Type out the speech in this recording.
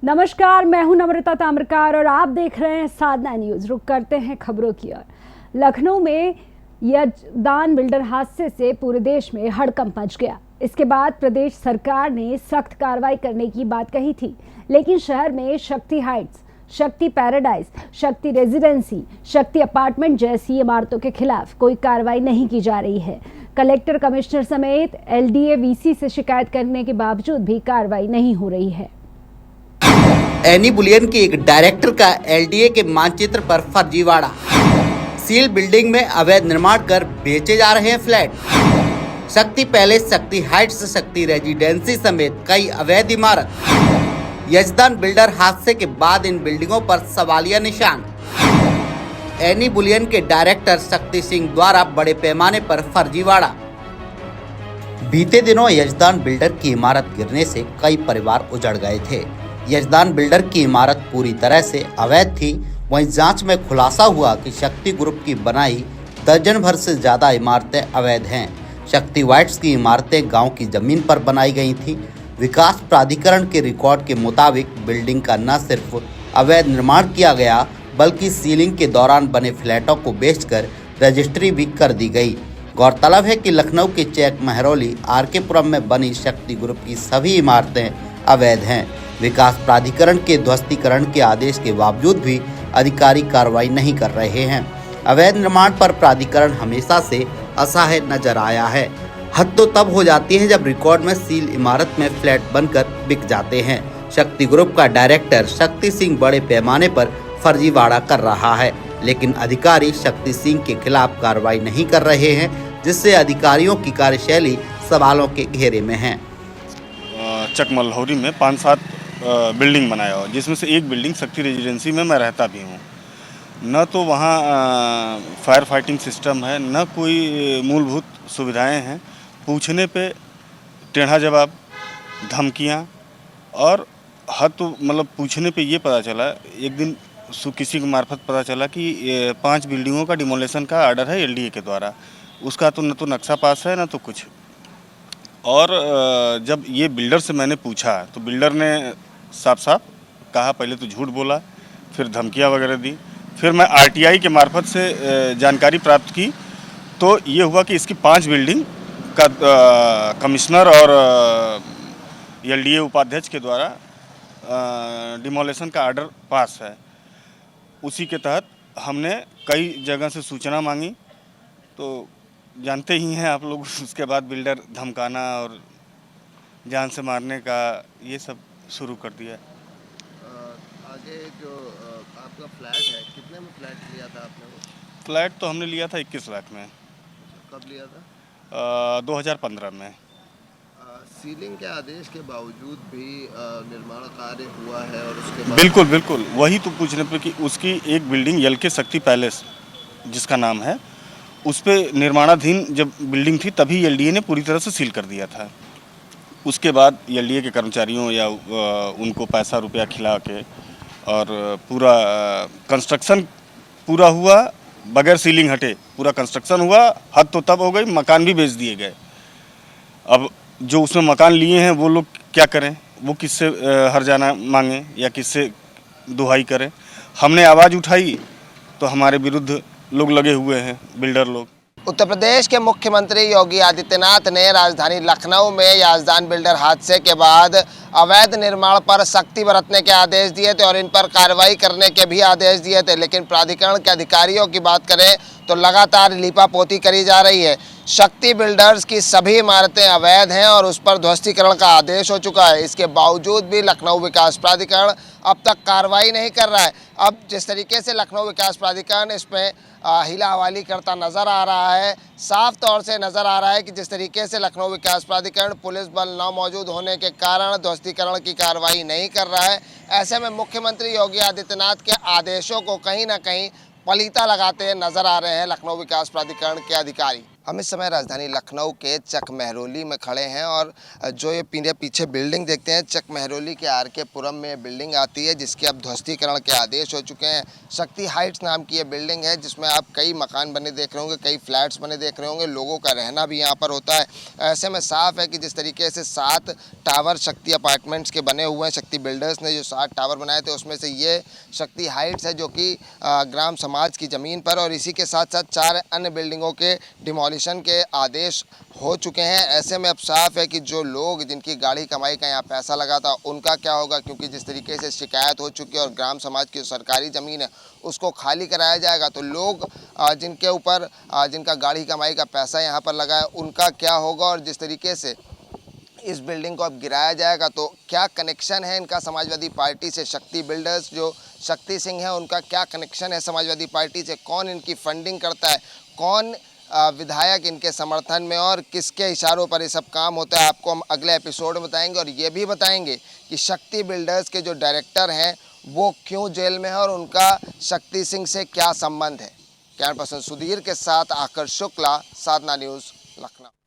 नमस्कार, मैं हूं नम्रता ताम्रकार और आप देख रहे हैं साधना न्यूज। रुक करते हैं खबरों की ओर। लखनऊ में यजदान बिल्डर हादसे से पूरे देश में हड़कंप मच गया। इसके बाद प्रदेश सरकार ने सख्त कार्रवाई करने की बात कही थी, लेकिन शहर में शक्ति हाइट्स, शक्ति पैराडाइज, शक्ति रेजिडेंसी, शक्ति अपार्टमेंट जैसी इमारतों के खिलाफ कोई कार्रवाई नहीं की जा रही है। कलेक्टर, कमिश्नर समेत एलडीए, वीसी से शिकायत करने के बावजूद भी कार्रवाई नहीं हो रही है। एनी बुलियन के एक डायरेक्टर का एलडीए के मानचित्र पर फर्जीवाड़ा। सील बिल्डिंग में अवैध निर्माण कर बेचे जा रहे हैं फ्लैट। शक्ति पैलेस, शक्ति हाइट्स, शक्ति रेजिडेंसी समेत कई अवैध इमारत। यजदान बिल्डर हादसे के बाद इन बिल्डिंगों पर सवालिया निशान। एनी बुलियन के डायरेक्टर शक्ति सिंह द्वारा बड़े पैमाने पर फर्जीवाड़ा। बीते दिनों यजदान बिल्डर की इमारत गिरने से कई परिवार उजड़ गए थे। यजदान बिल्डर की इमारत पूरी तरह से अवैध थी। वहीं जांच में खुलासा हुआ कि शक्ति ग्रुप की बनाई दर्जन भर से ज़्यादा इमारतें अवैध हैं। शक्ति वाइट्स की इमारतें गांव की ज़मीन पर बनाई गई थी। विकास प्राधिकरण के रिकॉर्ड के मुताबिक बिल्डिंग का न सिर्फ अवैध निर्माण किया गया, बल्कि सीलिंग के दौरान बने फ्लैटों को बेचकर रजिस्ट्री भी कर दी गई। गौरतलब है कि लखनऊ के चेक महरौली आरकेपुरम में बनी शक्ति ग्रुप की सभी इमारतें अवैध हैं। विकास प्राधिकरण के ध्वस्तीकरण के आदेश के बावजूद भी अधिकारी कार्रवाई नहीं कर रहे हैं। अवैध निर्माण पर प्राधिकरण हमेशा से असहाय नजर आया है। हद तो तब हो जाती है जब रिकॉर्ड में सील इमारत में फ्लैट बनकर बिक जाते हैं। शक्ति ग्रुप का डायरेक्टर शक्ति सिंह बड़े पैमाने पर फर्जीवाड़ा कर रहा है, लेकिन अधिकारी शक्ति सिंह के खिलाफ कार्रवाई नहीं कर रहे हैं, जिससे अधिकारियों की कार्यशैली सवालों के घेरे में है। चकमलहौरी में 5-7 बिल्डिंग बनाया हो, जिसमें से एक बिल्डिंग शक्ति रेजिडेंसी में मैं रहता भी हूँ। न तो वहाँ फायर फाइटिंग सिस्टम है, न कोई मूलभूत सुविधाएं हैं। पूछने पे टेढ़ा जवाब, धमकियाँ, और हद तो मतलब पूछने पे ये पता चला, एक दिन किसी के मार्फत पता चला कि 5 बिल्डिंगों का डिमोलेशन का आर्डर है एलडीए के द्वारा। उसका तो न तो नक्शा पास है, न तो कुछ। और जब ये बिल्डर से मैंने पूछा तो बिल्डर ने साफ साफ कहा, पहले तो झूठ बोला, फिर धमकियां वगैरह दी। फिर मैं आरटीआई के मार्फत से जानकारी प्राप्त की तो ये हुआ कि इसकी 5 बिल्डिंग का कमिश्नर और एलडीए उपाध्यक्ष के द्वारा डिमोलेशन का आर्डर पास है। उसी के तहत हमने कई जगह से सूचना मांगी, तो जानते ही हैं आप लोग, उसके बाद बिल्डर धमकाना और जान से मारने का ये सब शुरू कर दिया। आगे जो आपका फ्लैट है, कितने में फ्लैट लिया था आपने? वो फ्लैट तो हमने लिया था 21 लाख में। कब लिया था? 2015 में। सीलिंग के आदेश के बावजूद भी निर्माण कार्य हुआ है, और उसके बाद बिल्कुल वही तो पूछने पर कि उसकी एक बिल्डिंग एलके शक्ति पैलेस जिसका नाम है, उस पर निर्माणाधीन जब बिल्डिंग थी तभी एलडीए ने पूरी तरह से सील कर दिया था। उसके बाद एलडीए के कर्मचारियों या उनको पैसा रुपया खिला के और पूरा कंस्ट्रक्शन पूरा हुआ, बगैर सीलिंग हटे पूरा कंस्ट्रक्शन हुआ। हद तो तब हो गई, मकान भी बेच दिए गए। अब जो उसमें मकान लिए हैं वो लोग क्या करें? वो किससे हर्जाना मांगें या किससे दुहाई करें? हमने आवाज़ उठाई तो हमारे विरुद्ध लोग लगे हुए हैं, बिल्डर लोग। उत्तर प्रदेश के मुख्यमंत्री योगी आदित्यनाथ ने राजधानी लखनऊ में यजदान बिल्डर हादसे के बाद अवैध निर्माण पर सख्ती बरतने के आदेश दिए थे और इन पर कार्रवाई करने के भी आदेश दिए थे, लेकिन प्राधिकरण के अधिकारियों की बात करें तो लगातार लीपापोती करी जा रही है। शक्ति बिल्डर्स की सभी इमारतें अवैध हैं और उस पर ध्वस्तीकरण का आदेश हो चुका है। इसके बावजूद भी लखनऊ विकास प्राधिकरण अब तक कार्रवाई नहीं कर रहा है। अब जिस तरीके से लखनऊ विकास प्राधिकरण इसमें हिला हवाली करता नज़र आ रहा है, साफ तौर से नज़र आ रहा है कि जिस तरीके से लखनऊ विकास प्राधिकरण पुलिस बल न मौजूद होने के कारण ध्वस्तीकरण की कार्रवाई नहीं कर रहा है। ऐसे में मुख्यमंत्री योगी आदित्यनाथ के आदेशों को कहीं ना कहीं पलीता लगाते नजर आ रहे हैं लखनऊ विकास प्राधिकरण के अधिकारी। हम इस समय राजधानी लखनऊ के चक महरौली में खड़े हैं और जो ये पीछे बिल्डिंग देखते हैं, चक महरौली के आर.के. पुरम में ये बिल्डिंग आती है जिसके अब ध्वस्तीकरण के आदेश हो चुके हैं। शक्ति हाइट्स नाम की ये बिल्डिंग है जिसमें आप कई मकान बने देख रहे होंगे, कई फ्लैट्स बने देख रहे होंगे, लोगों का रहना भी यहाँ पर होता है। ऐसे में साफ है कि जिस तरीके से 7 टावर शक्ति अपार्टमेंट्स के बने हुए हैं, शक्ति बिल्डर्स ने जो 7 टावर बनाए थे उसमें से ये शक्ति हाइट्स है जो कि ग्राम समाज की ज़मीन पर, और इसी के साथ साथ 4 अन्य बिल्डिंगों के डिमोलिशन के आदेश हो चुके हैं। ऐसे में अब साफ है कि जो लोग जिनकी गाड़ी कमाई का यहाँ पैसा लगा था उनका क्या होगा, क्योंकि जिस तरीके से शिकायत हो चुकी है और ग्राम समाज की सरकारी ज़मीन है उसको खाली कराया जाएगा, तो लोग जिनके ऊपर जिनका गाड़ी कमाई का पैसा यहाँ पर लगा है उनका क्या होगा। और जिस तरीके से इस बिल्डिंग को अब गिराया जाएगा तो क्या कनेक्शन है इनका समाजवादी पार्टी से। शक्ति बिल्डर्स जो शक्ति सिंह है उनका क्या कनेक्शन है समाजवादी पार्टी से, कौन इनकी फंडिंग करता है, कौन विधायक इनके समर्थन में और किसके इशारों पर ये सब काम होता है, आपको हम अगले एपिसोड में बताएंगे। और ये भी बताएंगे कि शक्ति बिल्डर्स के जो डायरेक्टर हैं वो क्यों जेल में है और उनका शक्ति सिंह से क्या संबंध है। कैमरा पर्सन सुधीर के साथ आकर शुक्ला, साधना न्यूज़, लखनऊ।